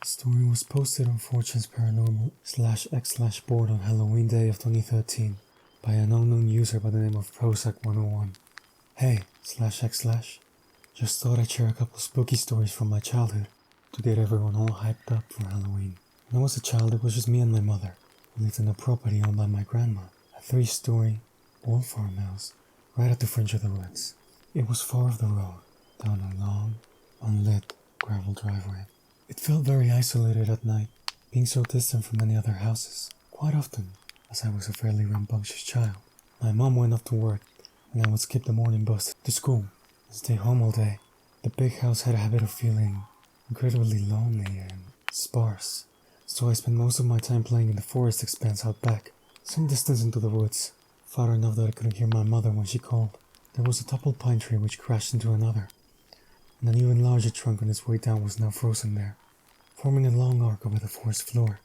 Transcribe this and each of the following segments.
The story was posted on 4chan's paranormal/x/board on Halloween Day of 2013 by an unknown user by the name of Prozac101. Hey/x/, just thought I'd share a couple spooky stories from my childhood to get everyone all hyped up for Halloween. When I was a child, it was just me and my mother. We lived in a property owned by my grandma, a 3-story old farmhouse right at the fringe of the woods. It was far off the road, down a long, unlit gravel driveway. It felt very isolated at night, being so distant from any other houses. Quite often, as I was a fairly rambunctious child, my mom went off to work and I would skip the morning bus to school and stay home all day. The big house had a habit of feeling incredibly lonely and sparse, so I spent most of my time playing in the forest expanse out back, some distance into the woods, far enough that I couldn't hear my mother when she called. There was a toppled pine tree which crashed into another, and an even larger trunk on its way down was now frozen there, forming a long arc over the forest floor.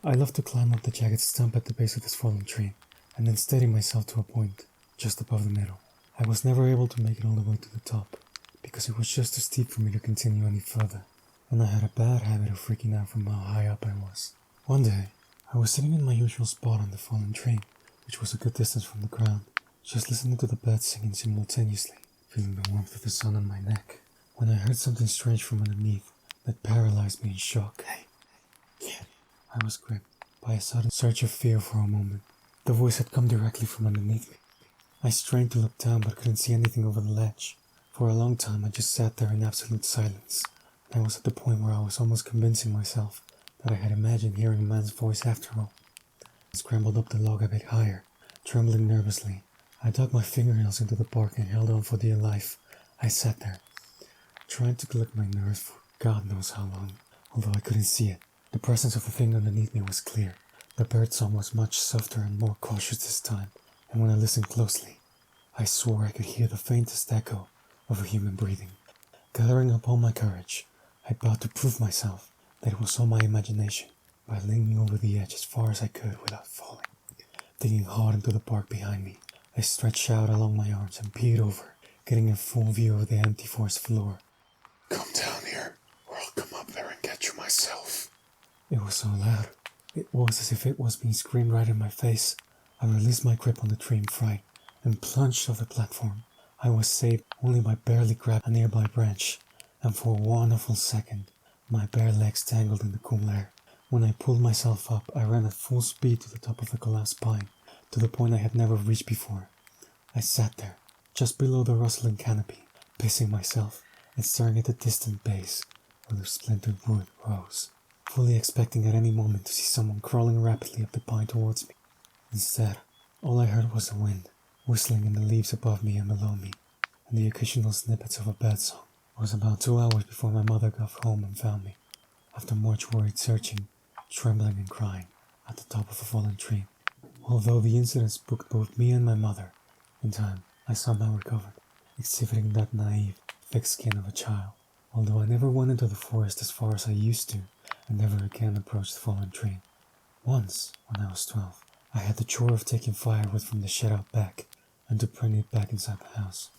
I loved to climb up the jagged stump at the base of this fallen tree, and then steady myself to a point just above the middle. I was never able to make it all the way to the top, because it was just too steep for me to continue any further, and I had a bad habit of freaking out from how high up I was. One day, I was sitting in my usual spot on the fallen tree, which was a good distance from the ground, just listening to the birds singing simultaneously, feeling the warmth of the sun on my neck, when I heard something strange from underneath that paralyzed me in shock. Hey, kid. I was gripped by a sudden surge of fear for a moment. The voice had come directly from underneath me. I strained to look down but couldn't see anything over the ledge. For a long time I just sat there in absolute silence. I was at the point where I was almost convincing myself that I had imagined hearing a man's voice after all. I scrambled up the log a bit higher, trembling nervously. I dug my fingernails into the bark and held on for dear life. I sat there, trying to collect my nerves for God knows how long, although I couldn't see it. The presence of the thing underneath me was clear. The birdsong was much softer and more cautious this time, and when I listened closely, I swore I could hear the faintest echo of a human breathing. Gathering up all my courage, I vowed to prove myself that it was all my imagination by leaning over the edge as far as I could without falling. Digging hard into the bark behind me, I stretched out along my arms and peered over, getting a full view of the empty forest floor. Come down here, or I'll come up there and get you myself. It was so loud. It was as if it was being screamed right in my face. I released my grip on the tree in fright and plunged off the platform. I was saved only by barely grabbing a nearby branch, and for a wonderful second, my bare legs tangled in the cool air. When I pulled myself up, I ran at full speed to the top of the collapsed pine, to the point I had never reached before. I sat there, just below the rustling canopy, pacing myself and staring at the distant base where the splintered wood rose, fully expecting at any moment to see someone crawling rapidly up the pine towards me. Instead, all I heard was the wind, whistling in the leaves above me and below me, and the occasional snippets of a birdsong. It was about 2 hours before my mother got home and found me, after much worried searching, trembling and crying, at the top of a fallen tree. Although the incident spooked both me and my mother, in time I somehow recovered, exhibiting that naive, thick skin of a child. Although I never went into the forest as far as I used to, and never again approached the fallen tree. Once, when I was 12, I had the chore of taking firewood from the shed out back and to bring it back inside the house.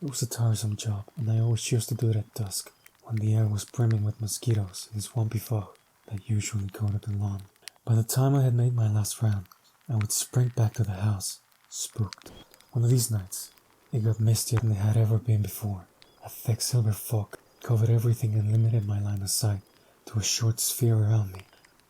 It was a tiresome job, and I always chose to do it at dusk, when the air was brimming with mosquitoes and swampy fog that usually coated the lawn. By the time I had made my last round, I would sprint back to the house, spooked. One of these nights, it got mistier than it had ever been before. A thick silver fog covered everything and limited my line of sight to a short sphere around me,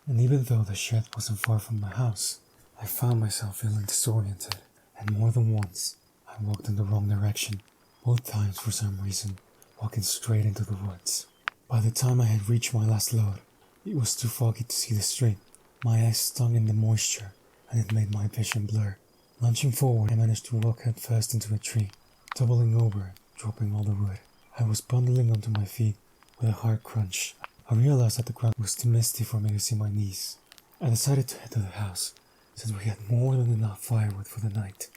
and even though the shed wasn't far from my house, I found myself feeling disoriented, and more than once, I walked in the wrong direction, both times for some reason, walking straight into the woods. By the time I had reached my last load, it was too foggy to see the street. My eyes stung in the moisture, and it made my vision blur. Lunging forward, I managed to walk head first into a tree, doubling over, dropping all the wood. I was bundling onto my feet with a hard crunch. I realized that the ground was too misty for me to see my knees. I decided to head to the house, since we had more than enough firewood for the night.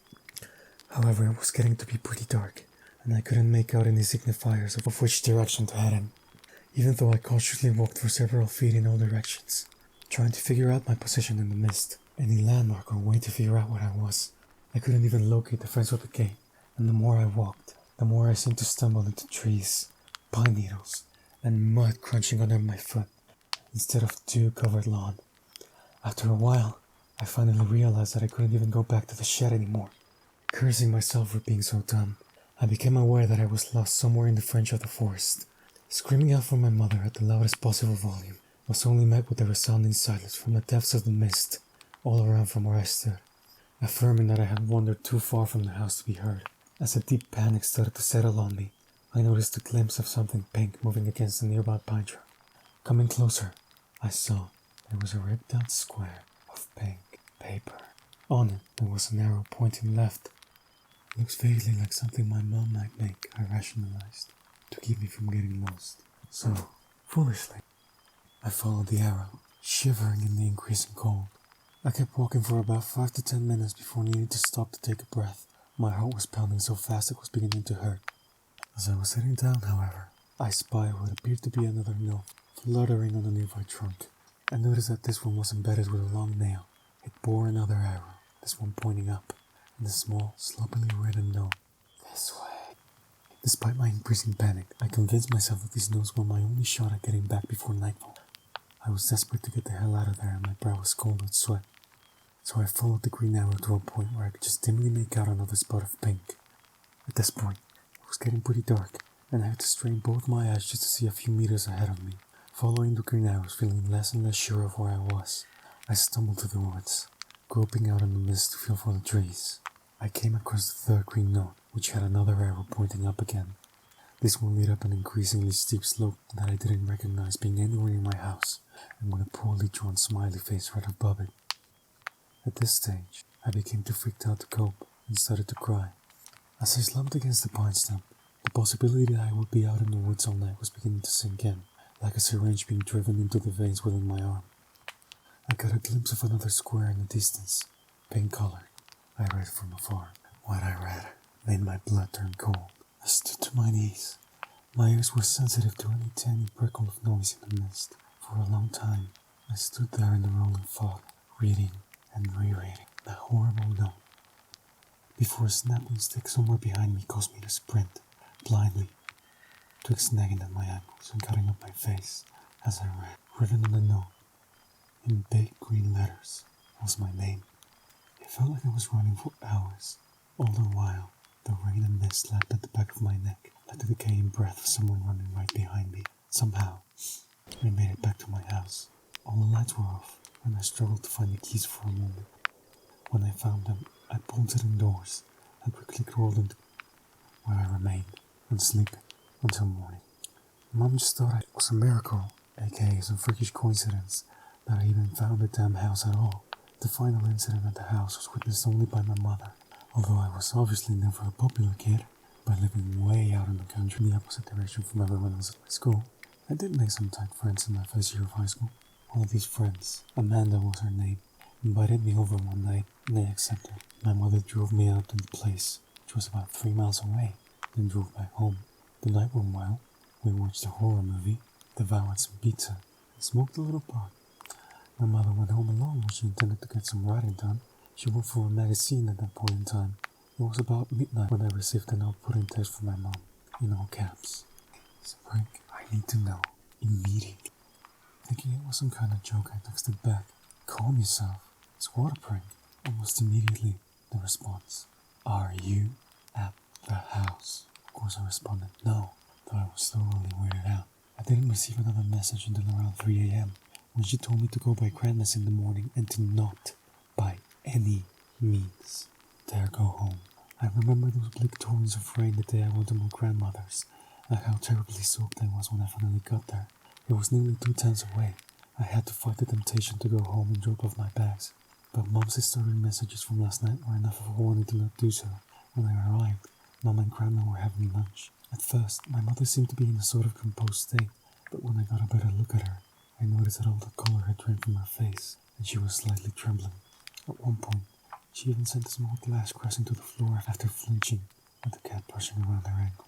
However, it was getting to be pretty dark, and I couldn't make out any signifiers of which direction to head in, even though I cautiously walked for several feet in all directions, trying to figure out my position in the mist, any landmark or way to figure out what I was. I couldn't even locate the fence or the gate, and the more I walked, the more I seemed to stumble into trees, pine needles, and mud crunching under my foot. instead of dew-covered lawn. After a while, I finally realized that I couldn't even go back to the shed anymore. Cursing myself for being so dumb, I became aware that I was lost somewhere in the fringe of the forest. Screaming out for my mother at the loudest possible volume was only met with a resounding silence from the depths of the mist all around from where I stood, affirming that I had wandered too far from the house to be heard. As a deep panic started to settle on me, I noticed a glimpse of something pink moving against the nearby pine tree. Coming closer, I saw there was a ripped out square of pink paper. On it, there was an arrow pointing left. It looks vaguely like something my mom might make, I rationalized, to keep me from getting lost. So, foolishly, I followed the arrow, shivering in the increasing cold. I kept walking for about 5 to 10 minutes before needing to stop to take a breath. My heart was pounding so fast it was beginning to hurt. As I was sitting down, however, I spied what appeared to be another note fluttering on a nearby trunk. I noticed that this one was embedded with a long nail. It bore another arrow, this one pointing up, and a small, sloppily written note. This way. Despite my increasing panic, I convinced myself that these notes were my only shot at getting back before nightfall. I was desperate to get the hell out of there and my brow was cold with sweat. So I followed the green arrow to a point where I could just dimly make out another spot of pink. At this point, it was getting pretty dark, and I had to strain both my eyes just to see a few meters ahead of me. Following the green arrows, feeling less and less sure of where I was, I stumbled through the woods, groping out in the mist to feel for the trees. I came across the third green note, which had another arrow pointing up again. This one lit up an increasingly steep slope that I didn't recognize being anywhere near my house, and with a poorly drawn smiley face right above it. At this stage, I became too freaked out to cope and started to cry. As I slumped against the pine stump, the possibility that I would be out in the woods all night was beginning to sink in, like a syringe being driven into the veins within my arm. I got a glimpse of another square in the distance, pink colored. I read from afar. What I read made my blood turn cold. I stood to my knees. My ears were sensitive to any tiny prickle of noise in the mist. For a long time, I stood there in the rolling fog, reading and rereading that horrible note, before a snapping stick somewhere behind me caused me to sprint, blindly, twigs nagging at my ankles and cutting up my face as I read. Written on the note, in big green letters, was my name. It felt like I was running for hours. All the while, the rain and mist lapped at the back of my neck, like the decaying breath of someone running right behind me. Somehow, I made it back to my house. All the lights were off, and I struggled to find the keys for a moment. When I found them, I bolted indoors and quickly crawled into where I remained, sleeping until morning. Mom just thought it was a miracle, aka some freakish coincidence, that I even found the damn house at all. The final incident at the house was witnessed only by my mother, although I was obviously never a popular kid, by living way out in the country in the opposite direction from everyone else at my school. I did make some tight friends in my first year of high school. One of these friends, Amanda was her name, invited me over one night, and I accepted. My mother drove me out to the place, which was about 3 miles away, then drove back home. The night went well. We watched a horror movie, devoured some pizza, and smoked a little pot. My mother went home alone when she intended to get some writing done. She worked for a magazine at that point in time. It was about midnight when I received an outputting text from my mom, in all caps. Spring, I need to know, immediately. Thinking it was some kind of joke, I texted back, calm yourself, it's water prank. Almost immediately, the response, are you at the house? Of course I responded, no, though I was thoroughly weirded out. I didn't receive another message until around 3 a.m. when she told me to go by grandma's in the morning and to not, by any means, dare go home. I remember those bleak torrents of rain the day I went to my grandmother's, and how terribly soaked I was when I finally got there. It was nearly 2 towns away. I had to fight the temptation to go home and drop off my bags, but Mom's disturbing messages from last night were enough of a warning to not do so. When I arrived, Mom and Grandma were having lunch. At first, my mother seemed to be in a sort of composed state, but when I got a better look at her, I noticed that all the color had drained from her face, and she was slightly trembling. At one point, she even sent a small glass crashing to the floor after flinching, with the cat brushing around her ankle.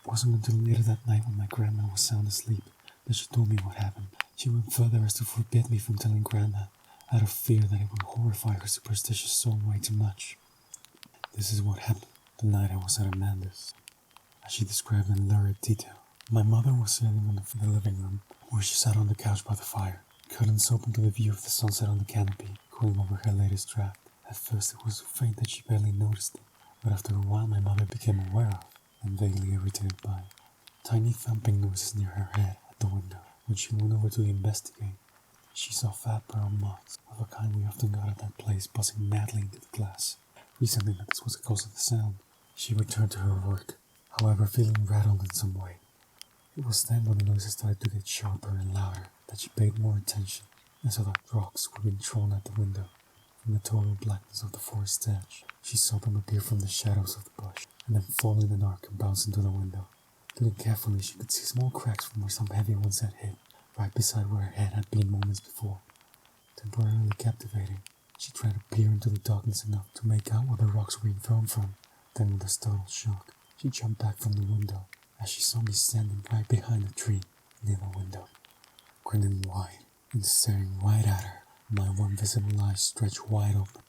It wasn't until later that night when my grandma was sound asleep that she told me what happened. She went further as to forbid me from telling Grandma, out of fear that it would horrify her superstitious soul way too much. This is what happened the night I was at Amanda's. As she described in lurid detail, my mother was sitting in the living room, where she sat on the couch by the fire, curtains open to the view of the sunset on the canopy, cooling over her latest draft. At first it was so faint that she barely noticed it, but after a while my mother became aware of, and vaguely irritated by, tiny thumping noises near her head at the window. When she went over to investigate, she saw fat brown moths, of a kind we often got at that place, buzzing madly into the glass. Reasoning that this was the cause of the sound, she returned to her work, however feeling rattled in some way. It was then when the noises started to get sharper and louder that she paid more attention and saw that rocks were being thrown at the window. From the total blackness of the forest edge, she saw them appear from the shadows of the bush and then fall in an arc and bounce into the window. Looking carefully, she could see small cracks from where some heavy ones had hit, right beside where her head had been moments before. Temporarily captivating, she tried to peer into the darkness enough to make out where the rocks were being thrown from. Then with a startled shock, she jumped back from the window as she saw me standing right behind a tree near the window, grinning wide and staring right at her, my one visible eye stretched wide open,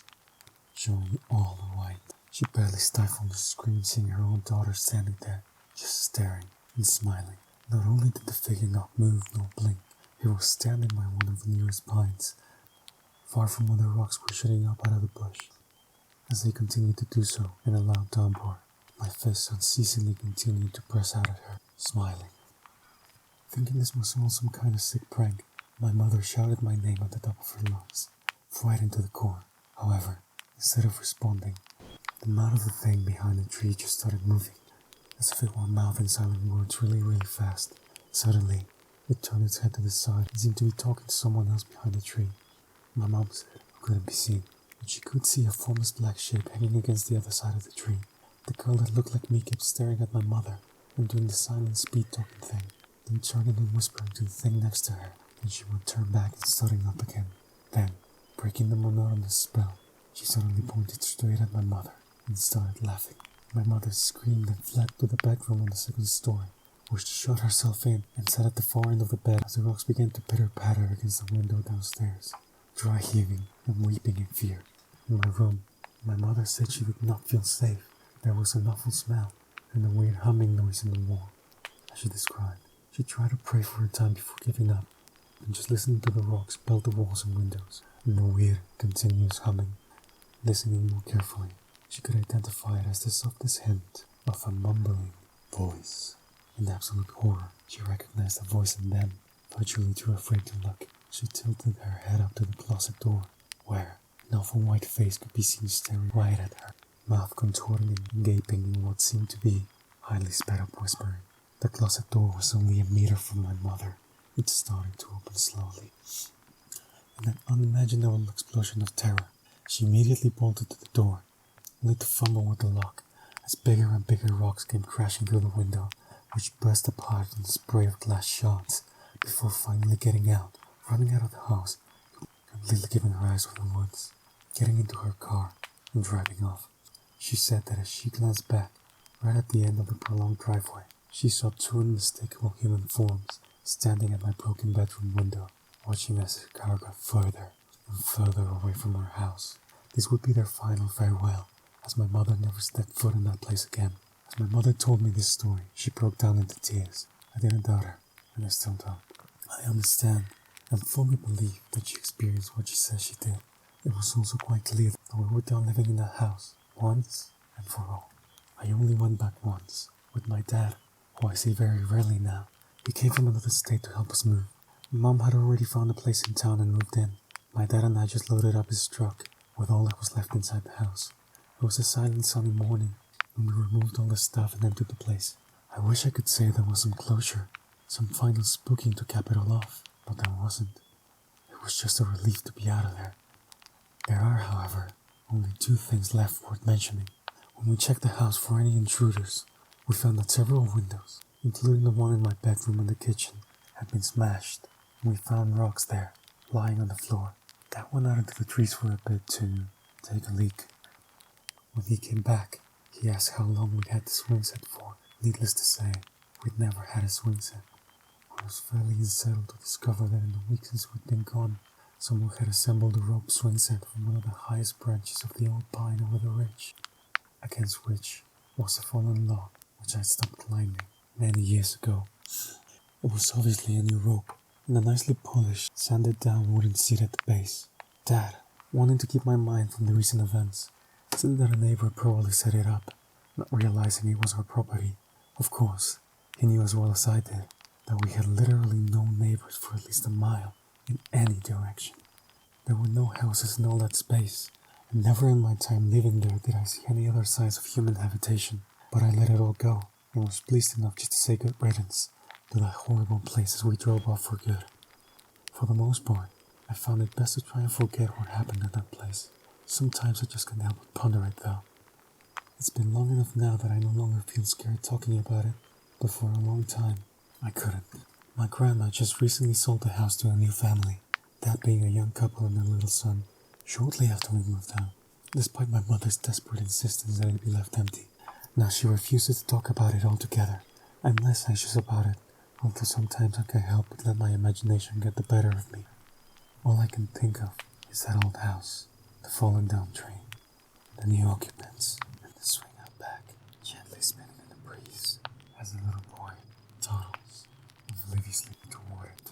showing all the white. She barely stifled a scream seeing her own daughter standing there, just staring and smiling. Not only did the figure not move nor blink, it was standing by one of the nearest pines, far from where the rocks were shooting up out of the bush. As they continued to do so in a loud downpour, my fist unceasingly continued to press out at her, smiling. Thinking this was all some kind of sick prank, my mother shouted my name at the top of her lungs, frightened to the core. However, instead of responding, the mouth of the thing behind the tree just started moving, as if it were mouthing silent words really fast. Suddenly, it turned its head to the side and seemed to be talking to someone else behind the tree. My mom said, who couldn't be seen, but she could see a formless black shape hanging against the other side of the tree. The girl that looked like me kept staring at my mother and doing the silent speed-talking thing, then turning and whispering to the thing next to her. Then she would turn back and starting up again. Then, breaking the monotonous spell, she suddenly pointed straight at my mother and started laughing. My mother screamed and fled to the bedroom on the second story, where she shut herself in and sat at the far end of the bed as the rocks began to pitter-patter against the window downstairs, dry heaving and weeping in fear. In my room, my mother said she did not feel safe. There was an awful smell and a weird humming noise in the wall. As she described, she tried to pray for a time before giving up, and just listening to the rocks belt the walls and windows, and the weird, continuous humming. Listening more carefully, she could identify it as the softest hint of a mumbling voice. In absolute horror, she recognized the voice and then, virtually too afraid to look, she tilted her head up to the closet door, where an awful white face could be seen staring right at her, mouth contorting and gaping in what seemed to be highly sped up whispering. The closet door was only a meter from my mother. It started to open slowly. In an unimaginable explosion of terror, she immediately bolted to the door, only to fumble with the lock as bigger and bigger rocks came crashing through the window, which burst apart in a spray of glass shards before finally getting out, running out of the house, completely giving her eyes over the woods, getting into her car and driving off. She said that as she glanced back, right at the end of the prolonged driveway, she saw two unmistakable human forms standing at my broken bedroom window, watching as her car got further and further away from her house. This would be their final farewell, as my mother never stepped foot in that place again. As my mother told me this story, she broke down into tears. I didn't doubt her, and I still don't. I understand and fully believe that she experienced what she says she did. It was also quite clear that we were done living in that house, once and for all. I only went back once, with my dad, who I see very rarely now. He came from another state to help us move. Mom had already found a place in town and moved in. My dad and I just loaded up his truck with all that was left inside the house. It was a silent sunny morning, and we removed all the stuff and emptied the place. I wish I could say there was some closure, some final spooking to cap it all off, but there wasn't. It was just a relief to be out of there. There are, however, only two things left worth mentioning. When we checked the house for any intruders, we found that several windows, including the one in my bedroom and the kitchen, had been smashed, and we found rocks there, lying on the floor. Dad went out into the trees for a bit to take a leak. When he came back, he asked how long we'd had the swing set for. Needless to say, we'd never had a swing set. I was fairly unsettled to discover that in the weeks since we'd been gone, someone had assembled a rope swing set from one of the highest branches of the old pine over the ridge, against which was a fallen log which I stopped climbing many years ago. It was obviously a new rope, and a nicely polished, sanded down wooden seat at the base. Dad, wanting to keep my mind from the recent events, said that a neighbor probably set it up, not realizing it was our property. Of course, he knew as well as I did that we had literally no neighbors for at least a mile in any direction. There were no houses in all that space, and never in my time living there did I see any other signs of human habitation. But I let it all go, and was pleased enough just to say good riddance to that horrible place as we drove off for good. For the most part, I found it best to try and forget what happened at that place. Sometimes I just can't help but ponder it though. It's been long enough now that I no longer feel scared talking about it, but for a long time, I couldn't. My grandma just recently sold the house to a new family, that being a young couple and their little son, shortly after we moved out, despite my mother's desperate insistence that it be left empty. Now she refuses to talk about it altogether. I'm less anxious about it, although sometimes I can't help but let my imagination get the better of me. All I can think of is that old house, the fallen down tree, the new occupants, and the swing out back, gently spinning in the breeze, as the little boy toddles obliviously toward it.